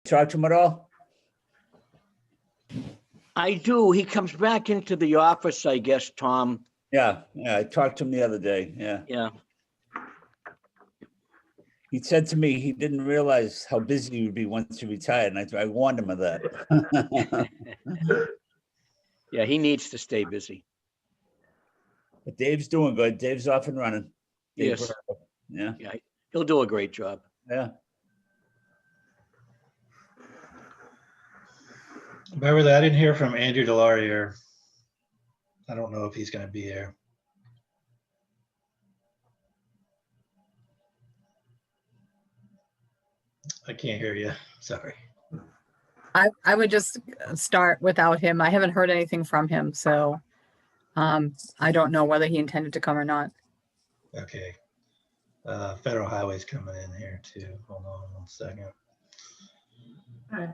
Talk to him at all? I do. He comes back into the office, I guess, Tom. Yeah, I talked to him the other day. Yeah. Yeah. He said to me he didn't realize how busy he would be once he retired, and I warned him of that. Yeah, he needs to stay busy. But Dave's doing good. Dave's off and running. Dave Yes. Burrow. Yeah. Yeah, he'll do a great job. Yeah. Beverly, I didn't hear from Andrew Delarier. I don't know if he's going to be here. I can't hear you. Sorry. I would just start without him. I haven't heard anything from him, so I don't know whether he intended to come or not. Okay. Federal Highway's coming in here too. Hold on 1 second. All right.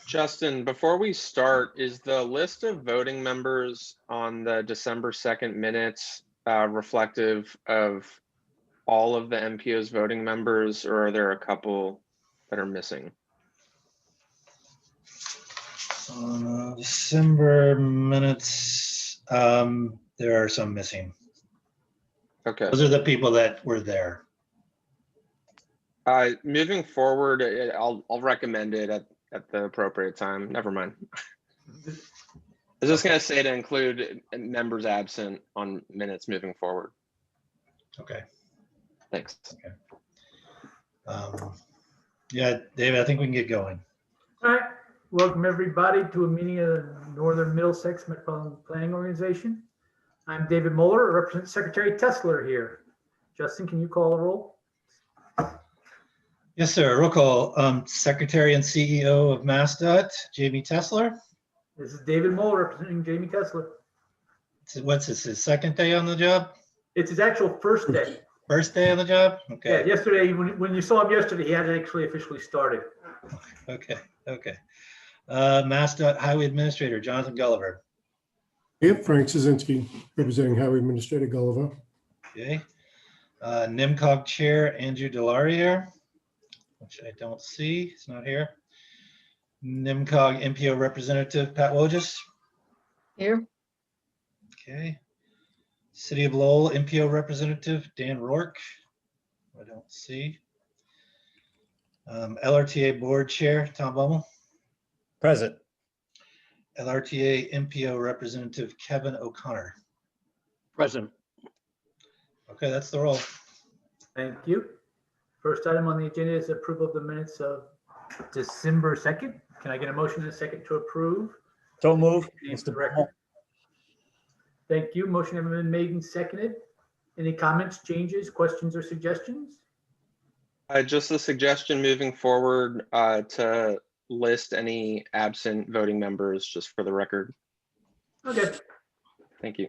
Justin, before we start, is the list of voting members on the December 2nd minutes reflective of all of the MPO's voting members, or are there a couple that are missing? December minutes, there are some missing. Okay. Those are the people that were there. Moving forward, I'll recommend it at the appropriate time. Never mind. I was just going to say to include members absent on minutes moving forward. Okay. Thanks. Okay. Yeah, David, I think we can get going. All right. Welcome everybody to a meeting of the Northern Middlesex Metropolitan Planning Organization. I'm David Moeller, represent Secretary Tesler here. Justin, can you call the roll? Yes, sir. Roll call. Secretary and CEO of MassDOT, Jamie Tesler. This is David Moeller representing Jamie Tesler. What's this, his second day on the job? It's his actual first day. First day on the job? Yeah, Okay. yesterday, when you saw him yesterday, he hadn't actually officially started. Okay. Okay. MassDOT Highway Administrator, Jonathan Gulliver. Yep, Frank Szynski, representing Highway Administrator Gulliver. Okay. NIMCOG Chair, Andrew Delarier, which I don't see. He's not here. NIMCOG MPO Representative, Pat Wojcik. Here, Okay. City of Lowell MPO Representative, Dan Rourke. I don't see. LRTA Board Chair, Tom Bummel. Present. LRTA MPO Representative, Kevin O'Connor. Present. Okay, that's the roll. Thank you. First item on the agenda is approval of the minutes of December 2nd. Can I get a motion in a second to approve? So move. Names Mr. the record. Thank you. Motion has been made and seconded. Any comments, changes, questions, or suggestions? Just a suggestion moving forward to list any absent voting members just for the record. Okay. Thank you.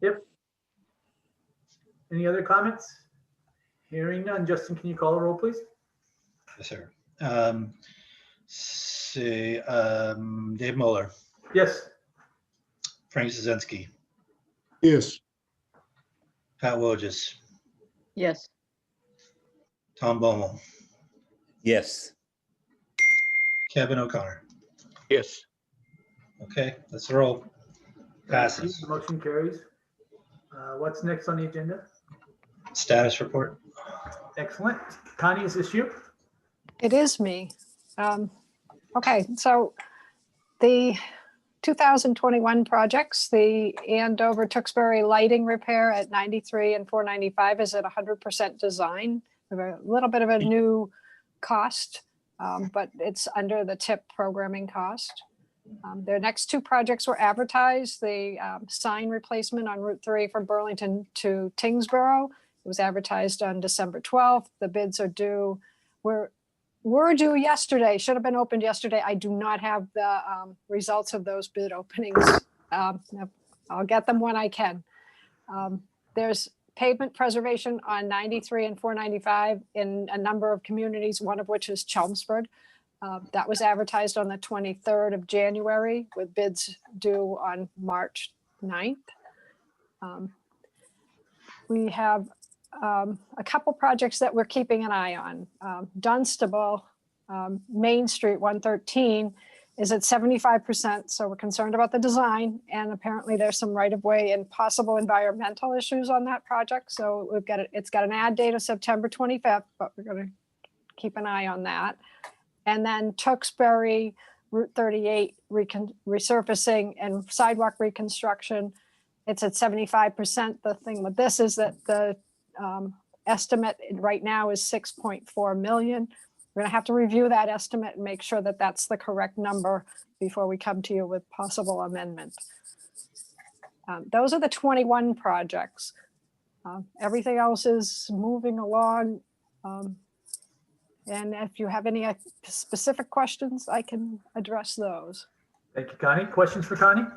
Yep. Any other comments? Hearing none. Justin, can you call the roll, please? Yes, sir. Dave Moeller, Yes. Frank Szynski, Yes, Pat Wojcik, yes, Tom Bummel, Yes. Kevin O'Connor. Yes. Okay, that's the roll. Passes. Motion carries. What's next on the agenda? Status report. Excellent. Connie, is this you? It is me. Okay, so the 2021 projects, the Andover Tewksbury lighting repair at 93 and 495 is at 100% design. We have a little bit of a new cost, but it's under the TIP programming cost. Their next two projects were advertised. The sign replacement on Route 3 from Burlington to Tingsboro. It was advertised on December 12th. The bids are due. Were due yesterday, should have been opened yesterday. I do not have the results of those bid openings. I'll get them when I can. There's pavement preservation on 93 and 495 in a number of communities, one of which is Chelmsford. That was advertised on the 23rd of January with bids due on March 9th. We have a couple projects that we're keeping an eye on. Dunstable, Main Street 113 is at 75%, so we're concerned about the design, and apparently there's some right-of-way and possible environmental issues on that project. So it's got an add date of September 25th, but we're going to keep an eye on that. And then Tewksbury Route 38 resurfacing and sidewalk reconstruction, it's at 75%. The thing with this is that the estimate right now is 6.4 million. We're going to have to review that estimate and make sure that that's the correct number before we come to you with possible amendment. Those are the 21 projects. Everything else is moving along. And if you have any specific questions, I can address those. Thank you, Connie. Questions for Connie?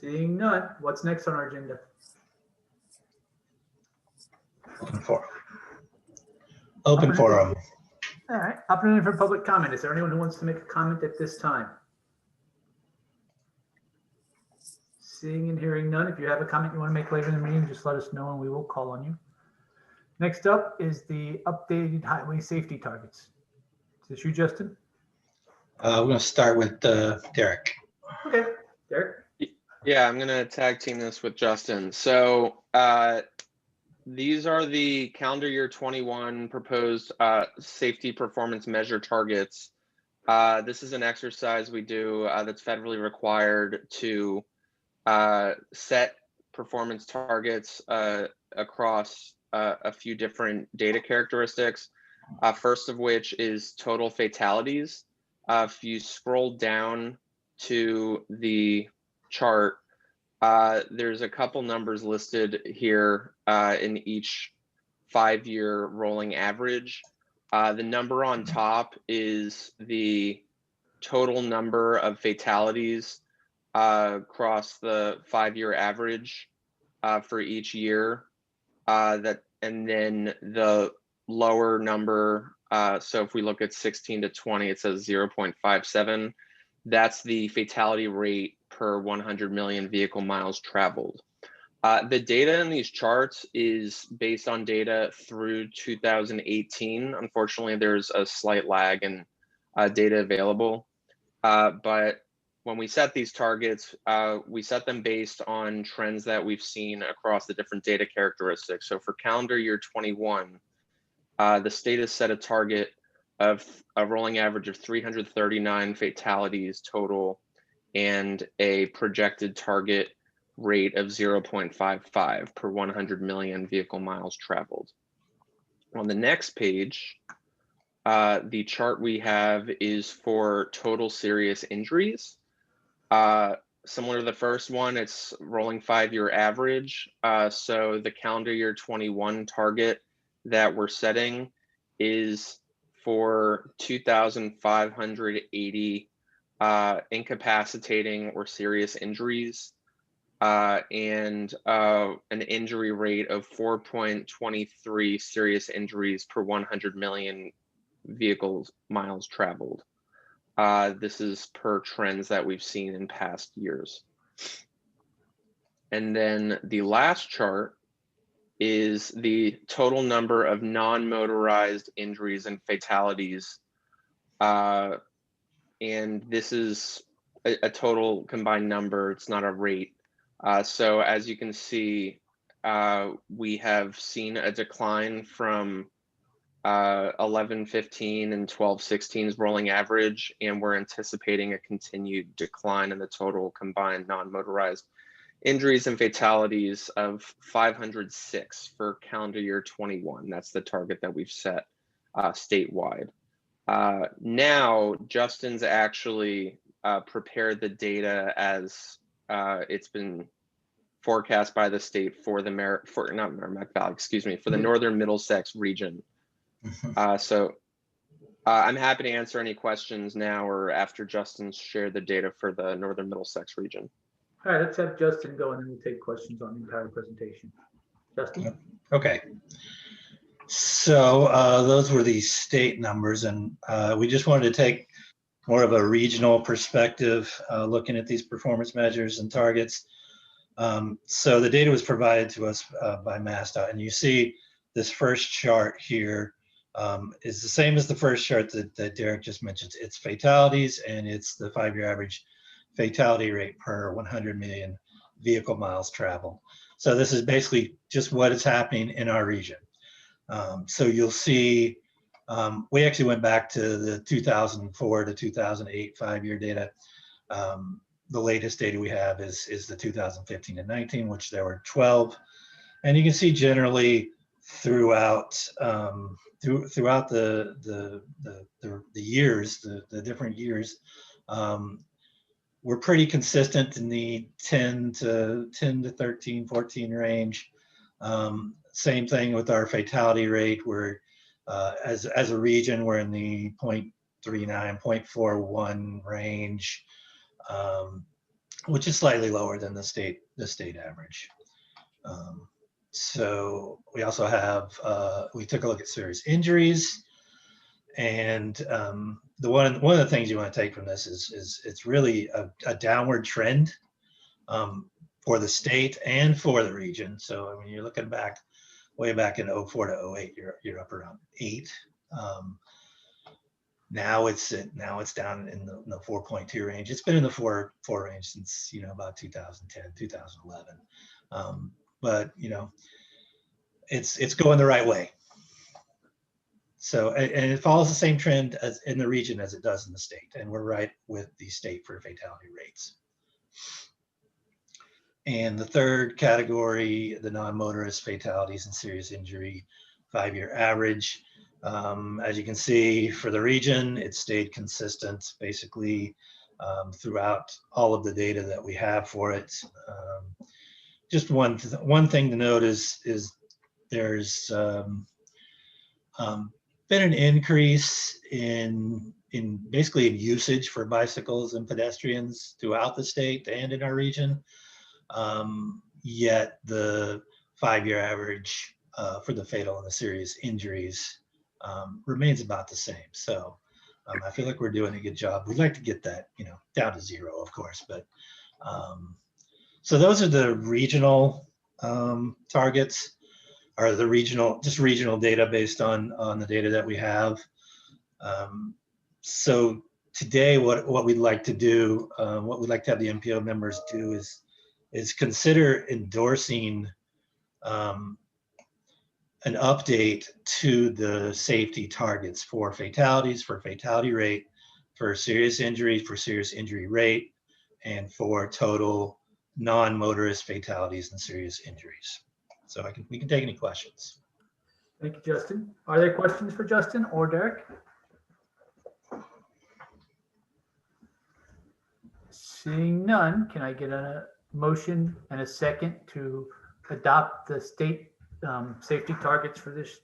Seeing none, what's next on our agenda? Open forum. All right, opportunity for public comment. Is there anyone who wants to make a comment at this time? Seeing and hearing none. If you have a comment you want to make later in the meeting, just let us know and we will call on you. Next up is the updated highway safety targets. Is this you, Justin? We're going to start with Derek. Okay, Derek. Yeah, I'm gonna tag team this with Justin. So these are the calendar year 21 proposed safety performance measure targets. This is an exercise we do that's federally required to set performance targets across a few different data characteristics. First of which is total fatalities. If you scroll down to the chart, there's a couple numbers listed here in each 5-year rolling average. The number on top is the total number of fatalities across the 5-year average for each year. And then the lower number, so if we look at 16 to 20, it says 0.57. That's the fatality rate per 100 million vehicle miles traveled. The data in these charts is based on data through 2018. Unfortunately, there's a slight lag in data available. But when we set these targets, we set them based on trends that we've seen across the different data characteristics. So for calendar year 21, the state has set a target of a rolling average of 339 fatalities total and a projected target rate of 0.55 per 100 million vehicle miles traveled. On the next page, the chart we have is for total serious injuries. Similar to the first one, it's rolling 5-year average. So the calendar year 21 target that we're setting is for 2,580 incapacitating or serious injuries and an injury rate of 4.23 serious injuries per 100 million vehicles miles traveled. This is per trends that we've seen in past years. And then the last chart is the total number of non-motorized injuries and fatalities. And this is a total combined number, it's not a rate. So as you can see, we have seen a decline from 11-15 and 12-16's rolling average, and we're anticipating a continued decline in the total combined non-motorized injuries and fatalities of 506 for calendar year 21. That's the target that we've set statewide. Now, Justin's actually prepared the data as it's been forecast by the state for the not Merrimack Valley, excuse me, for the Northern Middlesex region. So I'm happy to answer any questions now or after Justin's shared the data for the Northern Middlesex region. All right, let's have Justin go and then we'll take questions on the entire presentation. Justin? Okay. So those were the state numbers, and we just wanted to take more of a regional perspective, looking at these performance measures and targets. So the data was provided to us by MassDOT, and you see this first chart here is the same as the first chart that Derek just mentioned. It's fatalities, and it's the 5-year average fatality rate per 100 million vehicle miles traveled. So this is basically just what is happening in our region. So you'll see, we actually went back to the 2004 to 2008 5-year data. The latest data we have is the 2015 and 19, which there were 12. And you can see generally throughout throughout the years, the different years, we're pretty consistent in the 10 to 13, 14 range. Same thing with our fatality rate. We're as a region, we're in the 0.39, 0.41 range, which is slightly lower than the state average. So we also have, we took a look at serious injuries, and one of the things you want to take from this is it's really a downward trend for the state and for the region. So I mean, you're looking back, way back in 04 to 08, you're up around 8. Now it's down in the 4.2 range. It's been in the 4 range since, you know, about 2010, 2011. But you know, it's going the right way. So, and it follows the same trend as in the region as it does in the state, and we're right with the state for fatality rates. And the third category, the non-motorist fatalities and serious injury 5-year average. As you can see, for the region, it stayed consistent basically throughout all of the data that we have for it. Just one thing to note is there's been an increase in basically in usage for bicycles and pedestrians throughout the state and in our region. Yet the 5-year average for the fatal and the serious injuries remains about the same. So I feel like we're doing a good job. We'd like to get that, you know, down to 0, of course, but so those are the regional targets, or the regional data based on the data that we have. So today, what we'd like to do, what we'd like to have the MPO members do is consider endorsing an update to the safety targets for fatalities, for fatality rate, for serious injuries, for serious injury rate, and for total non-motorist fatalities and serious injuries. So we can take any questions. Thank you, Justin. Are there questions for Justin or Derek? Seeing none, can I get a motion and a second to adopt the state safety targets for this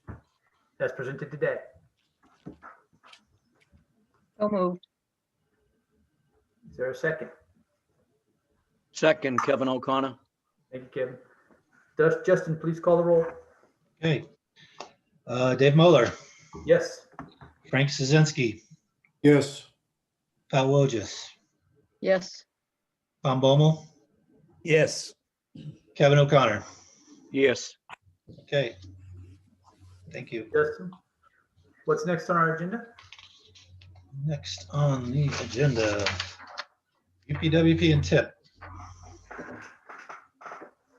as presented today? So moved. Is there a second? Second, Kevin O'Connor. Thank you, Kevin. Justin, please call the roll. Okay. Dave Moeller, Yes. Frank Szynski, Yes. Pat Wojcik, Yes. Tom Bommel, Yes. Kevin O'Connor. Yes. Okay. Thank you. Justin, what's next on our agenda? Next on the agenda, UPWP and TIP.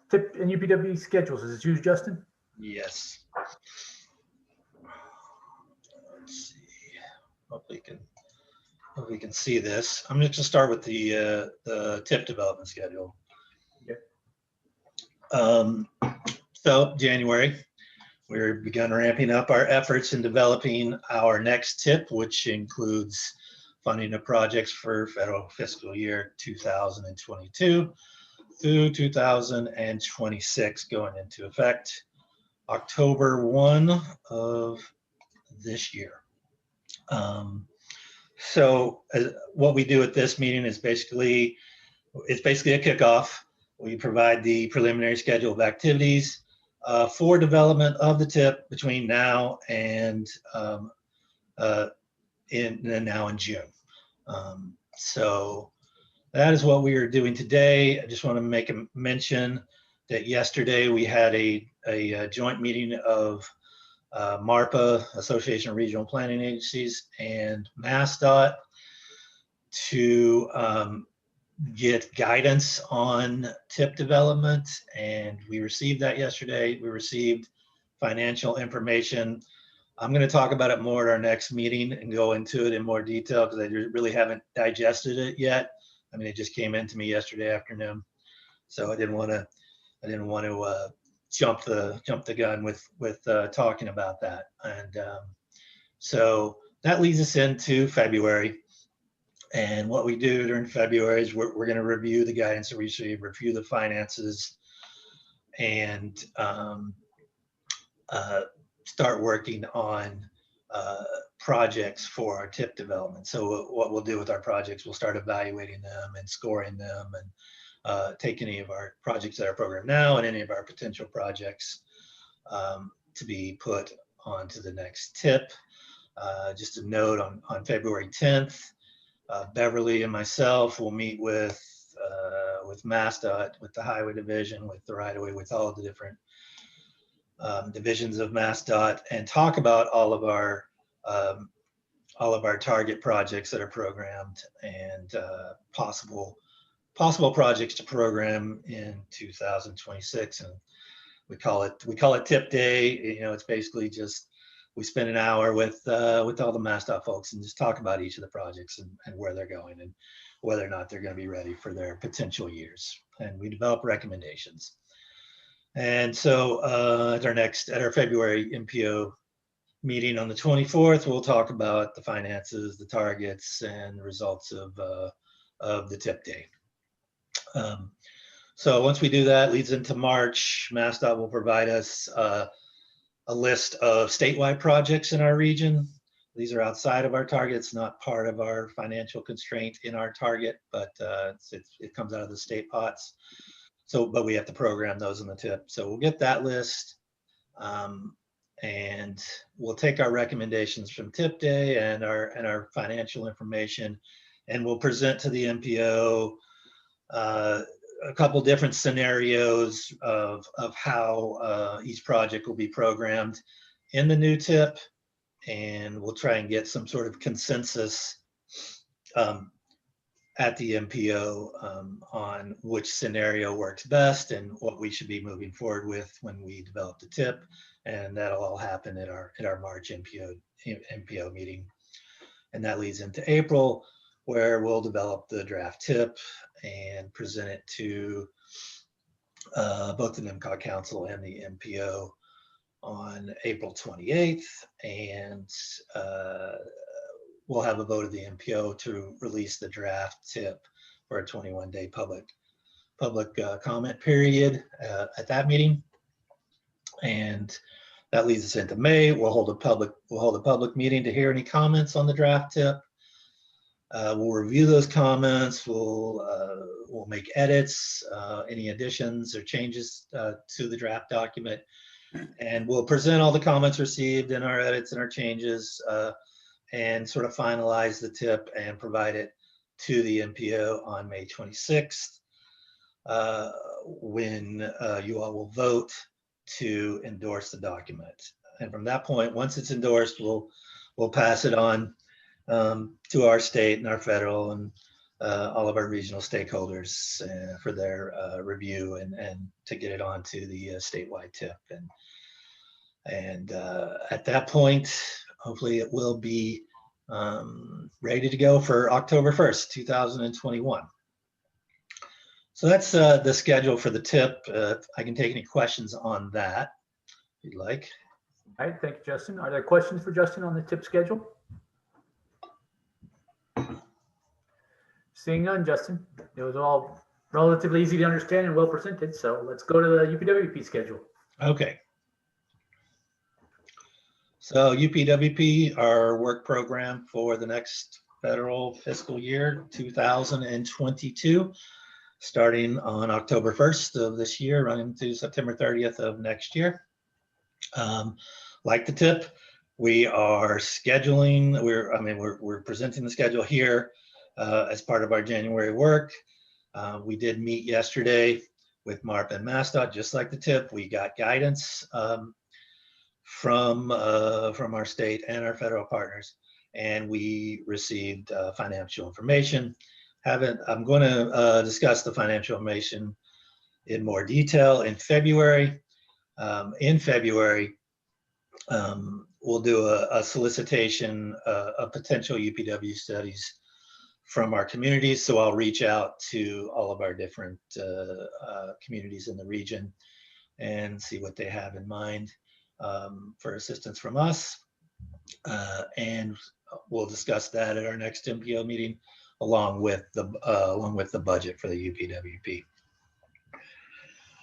TIP and UPW schedules. Is it you, Justin? Yes. Let's see. Hope we can see this. I'm just gonna start with the TIP development schedule. Okay. So January, we've begun ramping up our efforts in developing our next TIP, which includes funding of projects for federal fiscal year 2022 through 2026, going into effect October 1 of this year. So what we do at this meeting is basically a kickoff. We provide the preliminary schedule of activities for development of the TIP between now and now in June. So that is what we are doing today. I just want to make a mention that yesterday we had a joint meeting of MARPA, Association of Regional Planning Agencies, and MassDOT to get guidance on TIP development. And we received that yesterday. We received financial information. I'm going to talk about it more at our next meeting and go into it in more detail because I really haven't digested it yet. I mean, it just came into me yesterday afternoon, so I didn't want to jump the gun with talking about that. And so that leads us into February. And what we do during February is we're going to review the guidance that we received, review the finances, and start working on projects for our TIP development. So what we'll do with our projects, we'll start evaluating them and scoring them, and take any of our projects that are programmed now and any of our potential projects to be put onto the next TIP. Just a note, on February 10th, Beverly and myself will meet with MassDOT, with the Highway Division, with the right-of-way, with all of the different divisions of MassDOT, and talk about all of our target projects that are programmed, and possible projects to program in 2026. And we call it TIP Day. You know, it's basically just we spend an hour with all the MassDOT folks and just talk about each of the projects and where they're going and whether or not they're going to be ready for their potential years. And we develop recommendations. And so at our February NPO meeting on the 24th, we'll talk about the finances, the targets, and the results of the TIP Day. So once we do that, leads into March. MassDOT will provide us a list of statewide projects in our region. These are outside of our targets, not part of our financial constraint in our target, but it comes out of the state pots. So, but we have to program those in the TIP. So we'll get that list, and we'll take our recommendations from TIP Day and our financial information, and we'll present to the NPO a couple different scenarios of how each project will be programmed in the new TIP, and we'll try and get some sort of consensus at the NPO on which scenario works best and what we should be moving forward with when we develop the TIP. And that'll all happen at our March NPO meeting. And that leads into April, where we'll develop the draft TIP and present it to both the NMCOG Council and the NPO on April 28th. And we'll have a vote of the NPO to release the draft TIP for a 21-day public comment period at that meeting. And that leads us into May. We'll hold a public meeting to hear any comments on the draft TIP. We'll review those comments. We'll make edits, any additions or changes to the draft document, and we'll present all the comments received and our edits and our changes, and sort of finalize the TIP and provide it to the NPO on May 26th, when you all will vote to endorse the document. And from that point, once it's endorsed, we'll pass it on to our state and our federal and all of our regional stakeholders for their review and to get it onto the statewide TIP. And at that point, hopefully it will be ready to go for October 1st, 2021. So that's the schedule for the TIP. I can take any questions on that if you'd like. All right, thank you, Justin. Are there questions for Justin on the TIP schedule? Seeing none, Justin, it was all relatively easy to understand and well presented. So let's go to the UPWP schedule. Okay. So UPWP, our work program for the next federal fiscal year 2022, starting on October 1st of this year, running to September 30th of next year. Like the TIP, we are scheduling. We're presenting the schedule here. as part of our January work. We did meet yesterday with MARP and MassDOT, just like the tip. We got guidance from our state and our federal partners, and we received financial information. I'm going to discuss the financial information in more detail in February. We'll do a solicitation of potential UPW studies from our communities. So I'll reach out to all of our different communities in the region and see what they have in mind for assistance from us. And we'll discuss that at our next MPO meeting, along with the budget for the UPWP.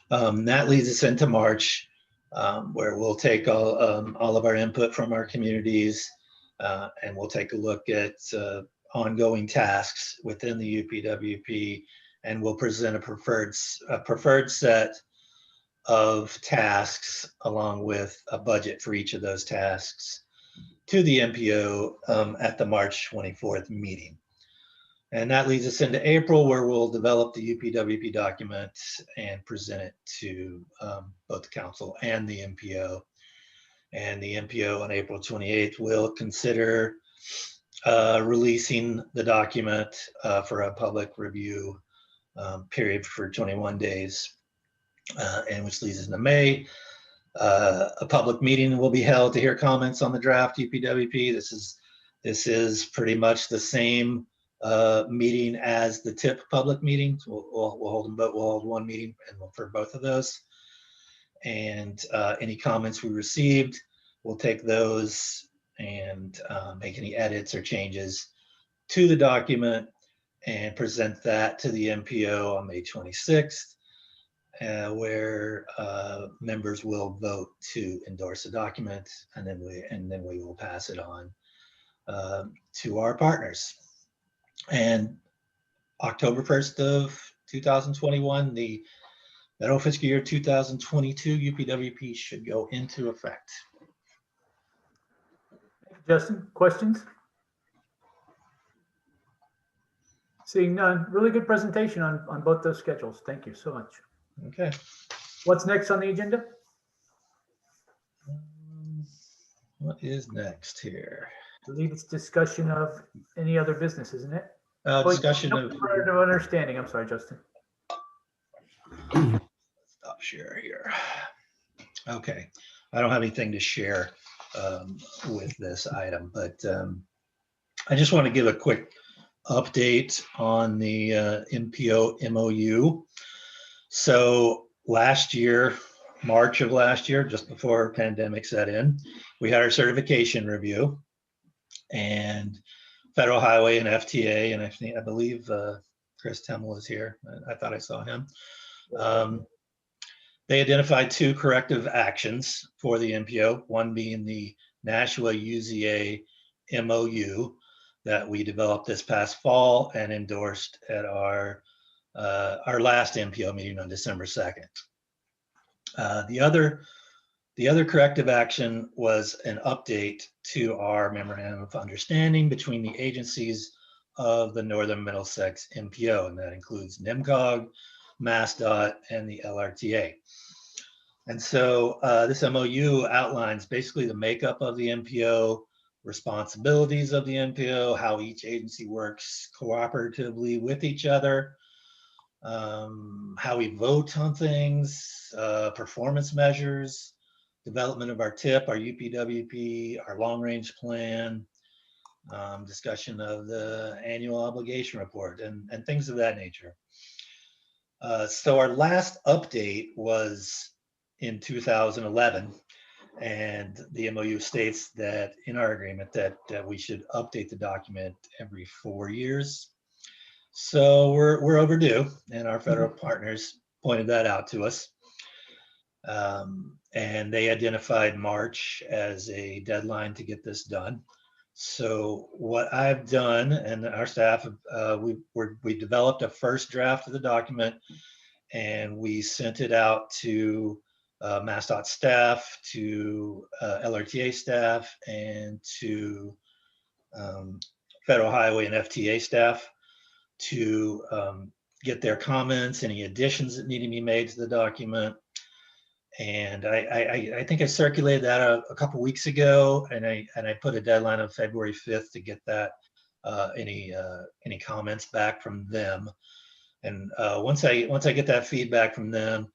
That leads us into March, where we'll take all of our input from our communities, and we'll take a look at ongoing tasks within the UPWP, and we'll present a preferred set of tasks along with a budget for each of those tasks to the MPO at the March 24th meeting. And that leads us into April, where we'll develop the UPWP document and present it to both the council and the MPO. And the MPO on April 28th will consider releasing the document for a public review period for 21 days, and which leads us into May. A public meeting will be held to hear comments on the draft UPWP. This is pretty much the same meeting as the TIP public meetings. We'll hold them, but we'll hold one meeting and for both of those. And any comments we received, we'll take those and make any edits or changes to the document and present that to the MPO on May 26th, where members will vote to endorse the document, and then we will pass it on to our partners. And October 1st of 2021, the federal fiscal year 2022 UPWP should go into effect. Justin, questions? Seeing none. Really good presentation on both those schedules. Thank you so much. Okay. What's next on the agenda? What is next here? I believe it's discussion of any other business, isn't it? Discussion of Understanding. I'm sorry, Justin. stop share here. Okay, I don't have anything to share with this item, but I just want to give a quick update on the NPO MOU. So last year, March of last year, just before pandemic set in, we had our certification review, and Federal Highway and FTA, and I believe Chris Temmel is here. I thought I saw him. They identified 2 corrective actions for the MPO, one being the Nashua UZA MOU that we developed this past fall and endorsed at our last MPO meeting on December 2nd. The other corrective action was an update to our memorandum of understanding between the agencies of the Northern Middlesex MPO, and that includes NMCOG, MassDOT, and the LRTA. And so this MOU outlines basically the makeup of the MPO, responsibilities of the MPO, how each agency works cooperatively with each other, how we vote on things, performance measures, development of our TIP, our UPWP, our long-range plan, discussion of the annual obligation report, and things of that nature. So our last update was in 2011, and the MOU states that in our agreement that we should update the document every 4 years. So we're overdue, and our federal partners pointed that out to us. And they identified March as a deadline to get this done. So what I've done, and our staff, we developed a first draft of the document, and we sent it out to MassDOT staff, to LRTA staff, and to Federal Highway and FTA staff. to get their comments, any additions that need to be made to the document. And I think I circulated that a couple weeks ago, and I put a deadline of February 5th to get that any comments back from them. And once I get that feedback from them,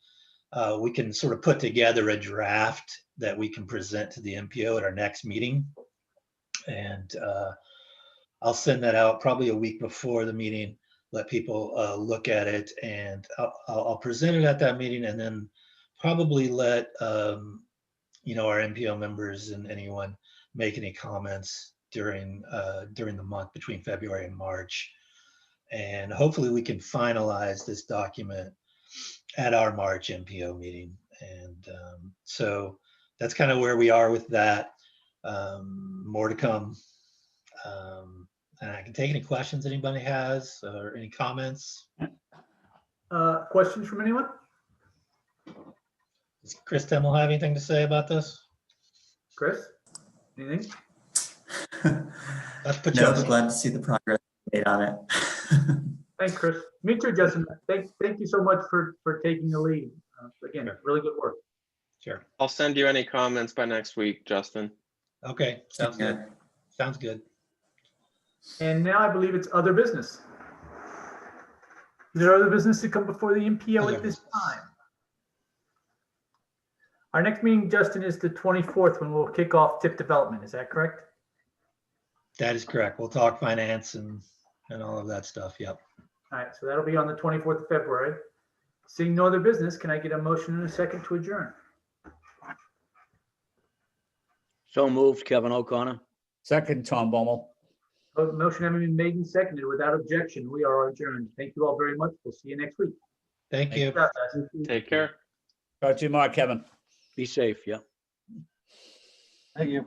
we can sort of put together a draft that we can present to the MPO at our next meeting. And I'll send that out probably a week before the meeting, let people look at it, and I'll present it at that meeting, and then probably let our MPO members and anyone make any comments during the month between February and March. And hopefully we can finalize this document at our March MPO meeting. And so that's kind of where we are with that. More to come. And I can take any questions anybody has or any comments. Questions from anyone? Does Chris Temmel have anything to say about this? Chris, anything? Let's put you No, on but the glad to see the progress made on it. Thanks, Chris. Me too, Justin. Thank you so much for taking the lead. Again, Sure. really good work. Sure. I'll send you any comments by next week, Justin. Okay, sounds Yeah. good. Sounds good. And now I believe it's other business. Is there other business to come before the MPO Other at this business. time? Our next meeting, Justin, is the 24th when we'll kick off TIP development. Is that correct? That is correct. We'll talk finance and all of that stuff. Yep. All right, so that'll be on the 24th of February. Seeing no other business, can I get a motion in a second to adjourn? So moved, Kevin O'Connor. Second, Tom Bommel. Motion having been made and seconded without objection, we are adjourned. Thank you all very much. We'll see you next week. Thank you. Good job, guys. Take care. Talk to you tomorrow, Kevin. Be safe, yeah. Thank you.